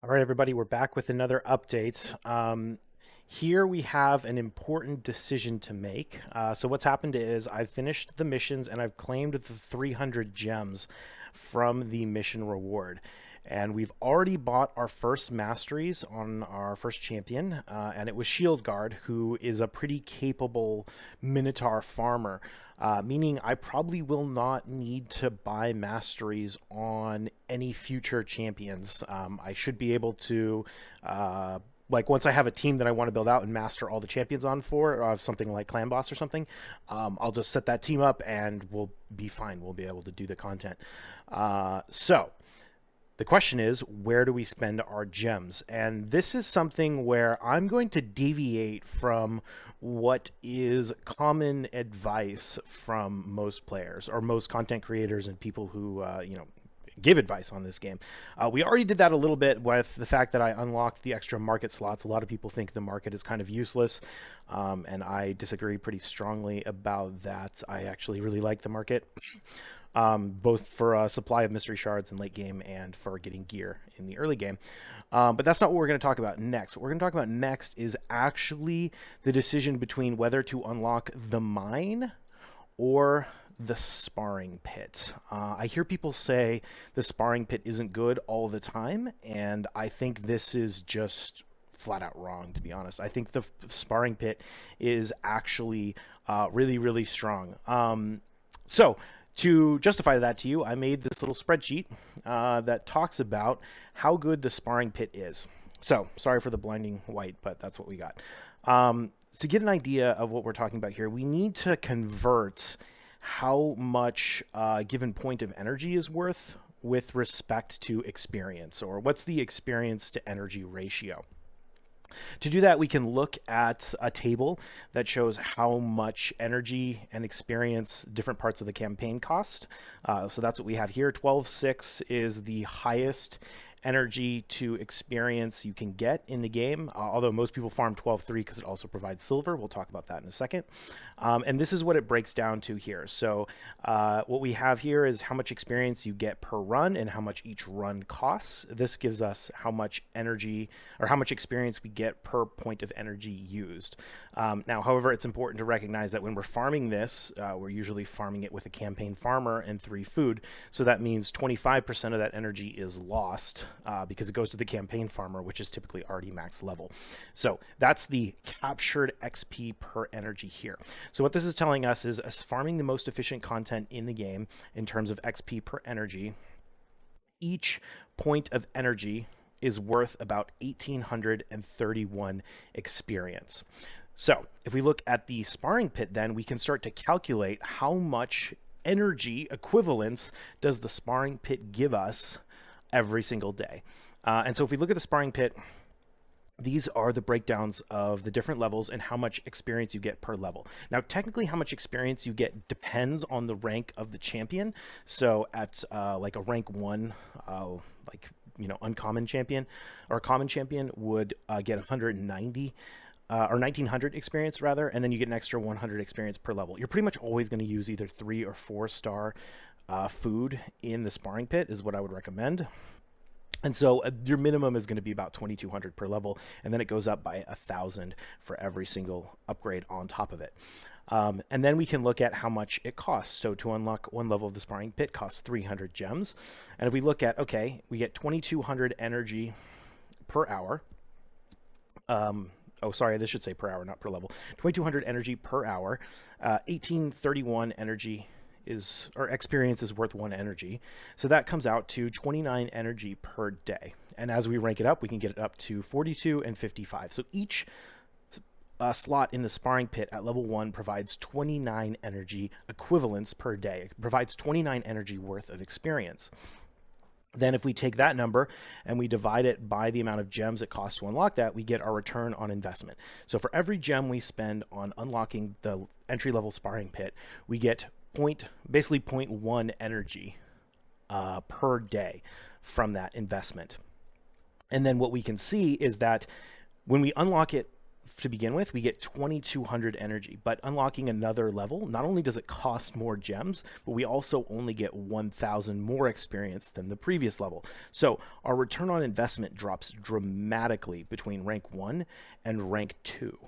All right, everybody, we're back with another update. Here we have an important decision to make. So what's happened is I've finished the missions and I've claimed the 300 gems from the mission reward. And we've already bought our first masteries on our first champion, and it was Shield Guard, who is a pretty capable Minotaur farmer, meaning I probably will not need to buy masteries on any future champions. I should be able to. Like once I have a team that I want to build out and master all the champions on for something like Clan Boss or something, I'll just set that team up and we'll be fine. We'll be able to do the content. So the question is, where do we spend our gems? And this is something where I'm going to deviate from what is common advice from most players or most content creators and people who, give advice on this game. We already did that a little bit with the fact that I unlocked the extra market slots. A lot of people think the market is kind of useless, and I disagree pretty strongly about that. I actually really like the market. Both for a supply of mystery shards in late game and for getting gear in the early game. But that's not what we're going to talk about next. What we're going to talk about next is actually the decision between whether to unlock the mine or the sparring pit. I hear people say the sparring pit isn't good all the time, and I think this is just flat out wrong, to be honest. I think the sparring pit is actually really, really strong. So to justify that to you, I made this little spreadsheet that talks about how good the sparring pit is. So, sorry for the blinding white, but that's what we got. To get an idea of what we're talking about here, we need to convert how much a given point of energy is worth with respect to experience, or what's the experience to energy ratio. To do that, we can look at a table that shows how much energy and experience different parts of the campaign cost. So that's what we have here. 12.6 is the highest energy to experience you can get in the game, although most people farm 12.3 because it also provides silver. We'll talk about that in a second. And this is what it breaks down to here. So what we have here is how much experience you get per run and how much each run costs. This gives us how much energy or how much experience we get per point of energy used. Now, however, it's important to recognize that when we're farming this, we're usually farming it with a campaign farmer and 3 food. So that means 25% of that energy is lost because it goes to the campaign farmer, which is typically already max level. So that's the captured XP per energy here. So what this is telling us is farming the most efficient content in the game in terms of XP per energy. Each point of energy is worth about 1,831 experience. So if we look at the sparring pit, then we can start to calculate how much energy equivalence does the sparring pit give us every single day. And so if we look at the sparring pit, these are the breakdowns of the different levels and how much experience you get per level. Now, technically, how much experience you get depends on the rank of the champion. So at like a rank 1, uncommon champion or a common champion would get 190 or 1900 experience rather, and then you get an extra 100 experience per level. You're pretty much always going to use either 3 or 4 star food in the sparring pit is what I would recommend. And so your minimum is going to be about 2,200 per level, and then it goes up by 1,000 for every single upgrade on top of it. And then we can look at how much it costs. So to unlock one level of the sparring pit costs 300 gems. And if we look at, okay, we get 2,200 energy per hour. This should say per hour, not per level. 2,200 energy per hour, 1,831 energy or experience is worth 1 energy. So that comes out to 29 energy per day. And as we rank it up, we can get it up to 42 and 55. So each slot in the sparring pit at level 1 provides 29 energy equivalents per day. It provides 29 energy worth of experience. Then if we take that number and we divide it by the amount of gems it costs to unlock that, we get our return on investment. So for every gem we spend on unlocking the entry-level sparring pit, we get basically 0.1 energy per day from that investment. And then what we can see is that when we unlock it to begin with, we get 2200 energy, but unlocking another level, not only does it cost more gems, but we also only get 1000 more experience than the previous level. So our return on investment drops dramatically between rank 1 and rank 2.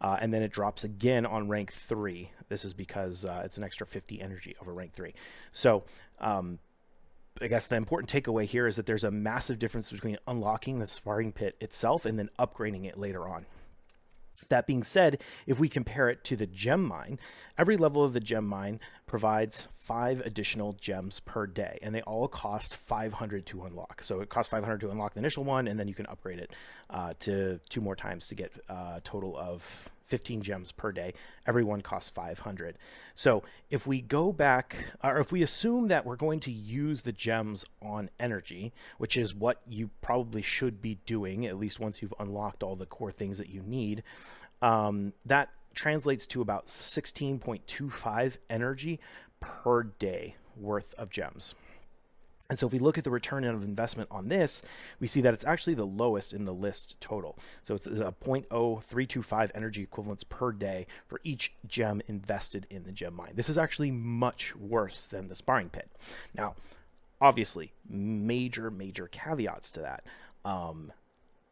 And then it drops again on rank 3. This is because it's an extra 50 energy over rank 3. So I guess the important takeaway here is that there's a massive difference between unlocking the sparring pit itself and then upgrading it later on. That being said, if we compare it to the gem mine, every level of the gem mine provides 5 additional gems per day, and they all cost 500 to unlock. So it costs 500 to unlock the initial one, and then you can upgrade it to 2 more times to get a total of 15 gems per day. Every one costs 500. So if we go back, or if we assume that we're going to use the gems on energy, which is what you probably should be doing, at least once you've unlocked all the core things that you need, that translates to about 16.25 energy per day worth of gems. And so if we look at the return of investment on this, we see that it's actually the lowest in the list total. So it's a 0.0325 energy equivalents per day for each gem invested in the gem mine. This is actually much worse than the sparring pit. Now, obviously, major caveats to that.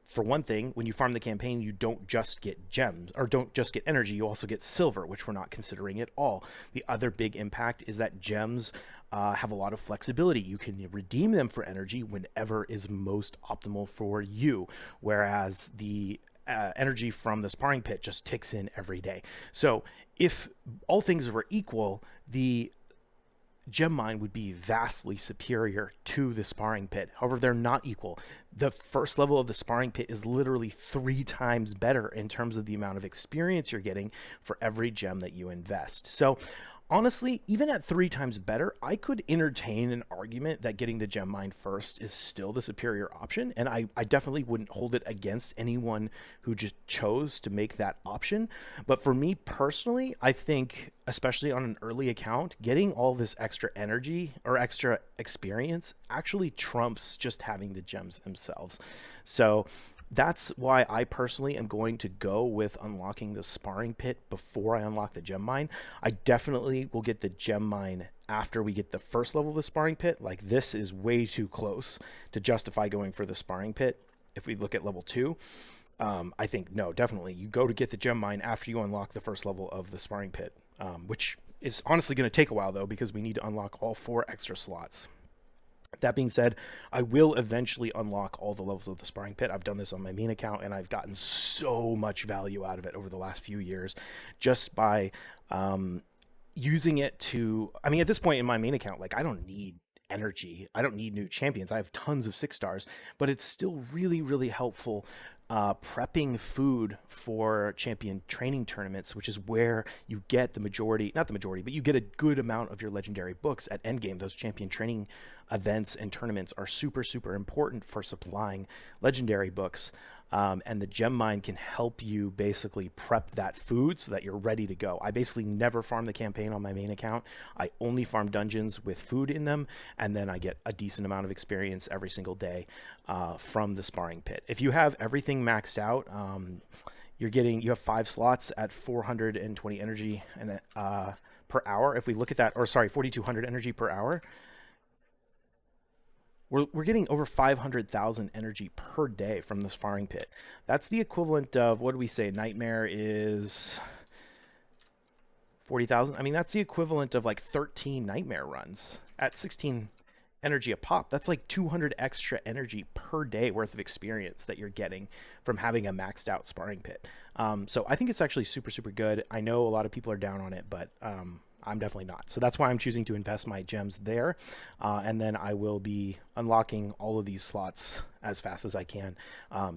For one thing, when you farm the campaign, you don't just get gems, or don't just get energy, you also get silver, which we're not considering at all. The other big impact is that gems have a lot of flexibility. You can redeem them for energy whenever is most optimal for you, whereas the energy from the sparring pit just ticks in every day. So if all things were equal, the gem mine would be vastly superior to the sparring pit. However, they're not equal. The first level of the sparring pit is literally 3 times better in terms of the amount of experience you're getting for every gem that you invest. So honestly, even at 3 times better, I could entertain an argument that getting the gem mine first is still the superior option, and I definitely wouldn't hold it against anyone who just chose to make that option. But for me personally, I think, especially on an early account, getting all this extra energy or extra experience actually trumps just having the gems themselves. So that's why I personally am going to go with unlocking the sparring pit before I unlock the gem mine. I definitely will get the gem mine after we get the first level of the sparring pit. Like, this is way too close to justify going for the sparring pit. If we look at level 2, I think, no, definitely you go to get the gem mine after you unlock the first level of the sparring pit, which is honestly going to take a while though, because we need to unlock all 4 extra slots. That being said, I will eventually unlock all the levels of the sparring pit. I've done this on my main account, and I've gotten so much value out of it over the last few years just by using it to, I mean, at this point in my main account, like, I don't need energy. I don't need new champions. I have tons of 6 stars, but it's still really helpful prepping food for champion training tournaments, which is where you get the majority, not the majority, but you get a good amount of your legendary books at endgame. Those champion training events and tournaments are super important for supplying legendary books. And the gem mine can help you basically prep that food so that you're ready to go. I basically never farm the campaign on my main account. I only farm dungeons with food in them, and then I get a decent amount of experience every single day from the sparring pit. If you have everything maxed out, you have 5 slots at 420 energy and per hour. If we look at that, or sorry, 4200 energy per hour. We're getting over 500,000 energy per day from the sparring pit. That's the equivalent of, what do we say, Nightmare is 40,000. I mean, that's the equivalent of like 13 Nightmare runs at 16 energy a pop. That's like 200 extra energy per day worth of experience that you're getting from having a maxed out sparring pit. So I think it's actually super good. I know a lot of people are down on it, but I'm definitely not. So that's why I'm choosing to invest my gems there. And then I will be unlocking all of these slots as fast as I can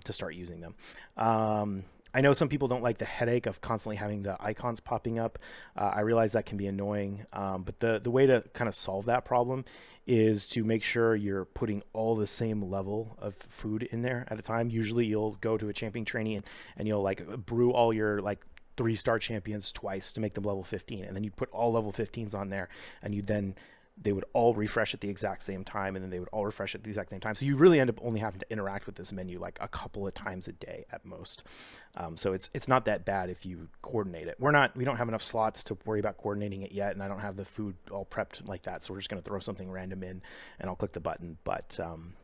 to start using them. I know some people don't like the headache of constantly having the icons popping up. I realize that can be annoying, but the way to kind of solve that problem is to make sure you're putting all the same level of food in there at a time. Usually you'll go to a champion training and you'll like brew all your like 3-star champions twice to make them level 15, and then you put all level 15s on there, and you then they would all refresh at the exact same time, and then they would all refresh at the exact same time. So you really end up only having to interact with this menu like a couple of times a day at most. So it's not that bad if you coordinate it. We don't have enough slots to worry about coordinating it yet, and I don't have the food all prepped like that. So we're just going to throw something random in, and I'll click the button. But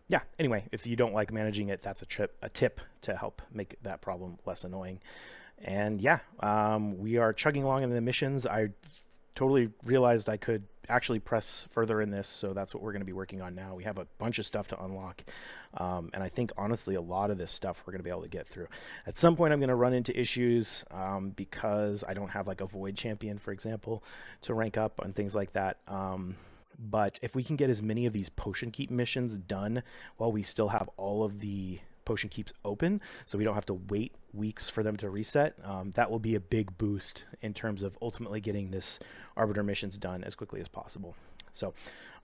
yeah, anyway, if you don't like managing it, that's a tip to help make that problem less annoying. And yeah, we are chugging along in the missions. I totally realized I could actually press further in this, so that's what we're going to be working on now. We have a bunch of stuff to unlock, and I think honestly a lot of this stuff we're going to be able to get through. At some point I'm going to run into issues because I don't have like a void champion, for example, to rank up and things like that. But if we can get as many of these potion keep missions done while we still have all of the potion keeps open, so we don't have to wait weeks for them to reset, that will be a big boost in terms of ultimately getting this arbiter missions done as quickly as possible. So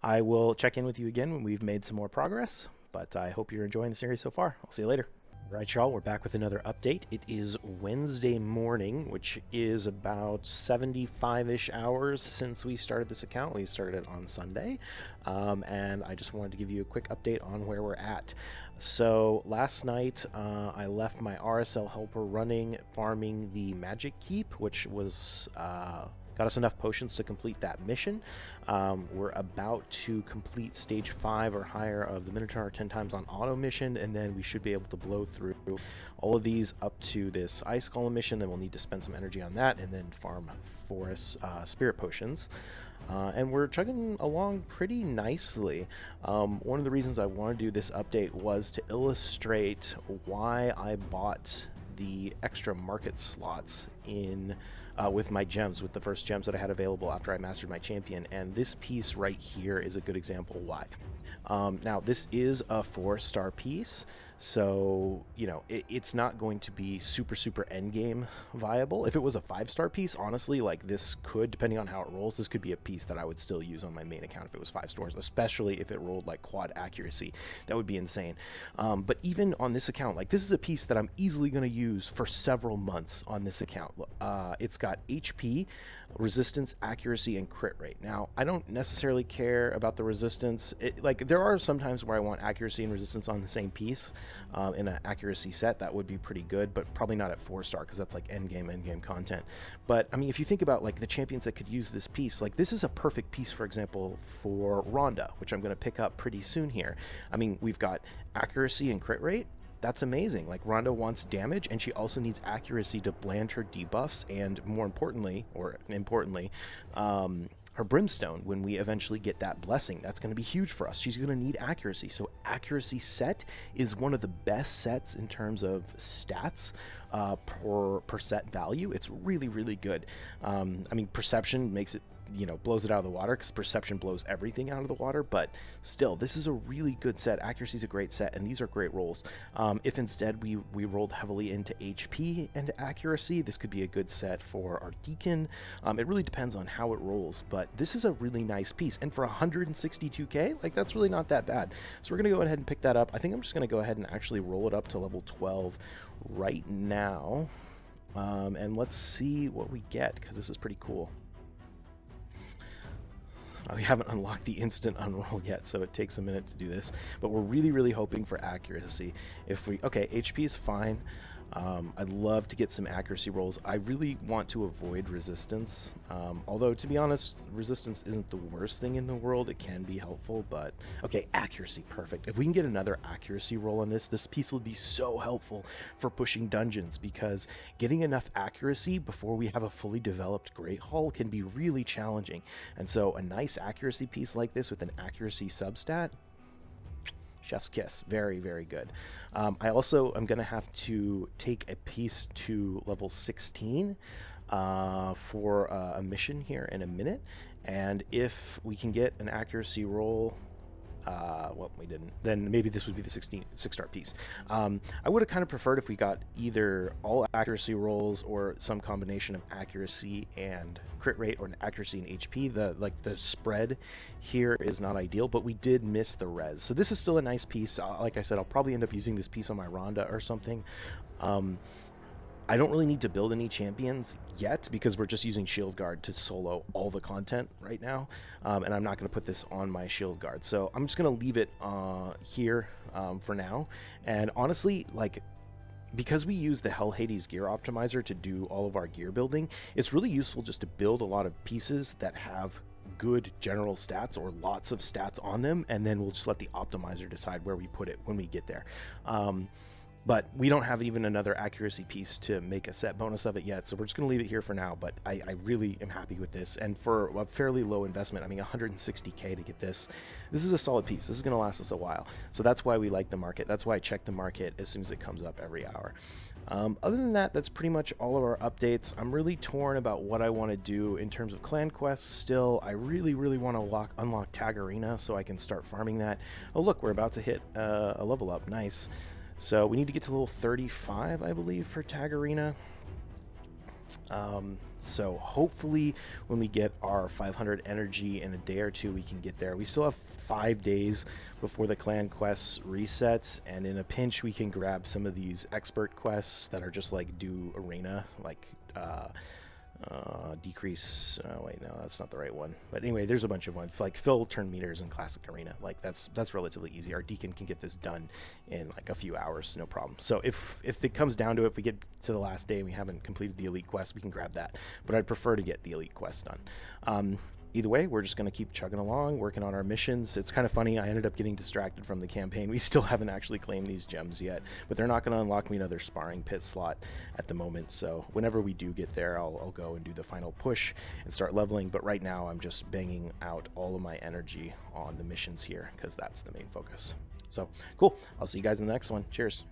I will check in with you again when we've made some more progress, but I hope you're enjoying the series so far. I'll see you later. Right, y'all, we're back with another update. It is Wednesday morning, which is about 75-ish hours since we started this account. We started it on Sunday, and I just wanted to give you a quick update on where we're at. So last night, I left my RSL helper running, farming the Magic Keep, which was got us enough potions to complete that mission. We're about to complete stage 5 or higher of the Minotaur 10 times on auto mission, and then we should be able to blow through all of these up to this Ice Golem mission. Then we'll need to spend some energy on that and then farm forest spirit potions. And we're chugging along pretty nicely. One of the reasons I want to do this update was to illustrate why I bought the extra market slots in with my gems, with the first gems that I had available after I mastered my champion. And this piece right here is a good example why. Now, this is a 4-star piece, so, you know, it's not going to be super endgame viable. If it was a 5-star piece, honestly, like, this could, depending on how it rolls, this could be a piece that I would still use on my main account if it was 5 stars, especially if it rolled, like, quad accuracy. That would be insane. But even on this account, like, this is a piece that I'm easily going to use for several months on this account. It's got HP, resistance, accuracy, and crit rate. Now, I don't necessarily care about the resistance. Like, there are some times where I want accuracy and resistance on the same piece. In an accuracy set, that would be pretty good, but probably not at 4-star, because that's like end game content. But I mean, if you think about like the champions that could use this piece, like this is a perfect piece, for example, for Rhonda, which I'm going to pick up pretty soon here. I mean, we've got accuracy and crit rate. That's amazing. Like, Rhonda wants damage, and she also needs accuracy to bland her debuffs, and more importantly, her brimstone, when we eventually get that blessing. That's going to be huge for us. She's going to need accuracy. So accuracy set is one of the best sets in terms of stats per set value. It's really good. I mean, perception makes it, you know, blows it out of the water, because perception blows everything out of the water, but still, this is a really good set. Accuracy is a great set, and these are great rolls. If instead we rolled heavily into HP and accuracy, this could be a good set for our Deacon. It really depends on how it rolls, but this is a really nice piece, and for 162k, like, that's really not that bad. So we're gonna go ahead and pick that up. I think I'm just gonna go ahead and actually roll it up to level 12 right now, and let's see what we get, because this is pretty cool. We haven't unlocked the instant unroll yet, so it takes a minute to do this, but we're really hoping for accuracy. Okay, HP is fine. I'd love to get some accuracy rolls. I really want to avoid resistance, although, to be honest, resistance isn't the worst thing in the world. It can be helpful, but okay, accuracy, perfect. If we can get another accuracy roll on this piece will be so helpful for pushing dungeons, because getting enough accuracy before we have a fully developed Great Hall can be really challenging. And so a nice accuracy piece like this with an accuracy substat, chef's kiss. Very good. I also am going to have to take a piece to level 16 for a mission here in a minute, and if we can get an accuracy roll, well, we didn't, then maybe this would be the 6-star piece. I would have kind of preferred if we got either all accuracy rolls or some combination of accuracy and crit rate, or an accuracy and HP. The spread here is not ideal, but we did miss the res. So this is still a nice piece. Like I said, I'll probably end up using this piece on my Rhonda or something. I don't really need to build any champions yet because we're just using shield guard to solo all the content right now, and I'm not going to put this on my shield guard, so I'm just going to leave it here for now. And honestly, like, because we use the Hell Hades gear optimizer to do all of our gear building, it's really useful just to build a lot of pieces that have good general stats or lots of stats on them, and then we'll just let the optimizer decide where we put it when we get there. But we don't have even another accuracy piece to make a set bonus of it yet, so we're just going to leave it here for now. But I really am happy with this, and for a fairly low investment, I mean 160k to get this is a solid piece. This is going to last us a while, so that's why we like the market. That's why I check the market as soon as it comes up every hour. Other than that, that's pretty much all of our updates. I'm really torn about what I want to do in terms of clan quests still. I really want to unlock Tag Arena so I can start farming that. Oh look, we're about to hit a level up. Nice. So we need to get to level 35, I believe, for Tag Arena. So hopefully when we get our 500 energy in a day or two, we can get there. We still have 5 days before the clan quests resets, and in a pinch we can grab some of these expert quests that are just like do arena, like decrease, wait, no, that's not the right one, but anyway, there's a bunch of ones like fill turn meters in classic arena. Like that's relatively easy. Our deacon can get this done in like a few hours, no problem. So if it comes down to it, if we get to the last day and we haven't completed the elite quest, we can grab that, but I'd prefer to get the elite quest done. Either way, we're just going to keep chugging along, working on our missions. It's kind of funny, I ended up getting distracted from the campaign. We still haven't actually claimed these gems yet, but they're not going to unlock me another sparring pit slot at the moment. So whenever we do get there, I'll go and do the final push and start leveling. But right now, I'm just banging out all of my energy on the missions here because that's the main focus. So cool. I'll see you guys in the next one. Cheers.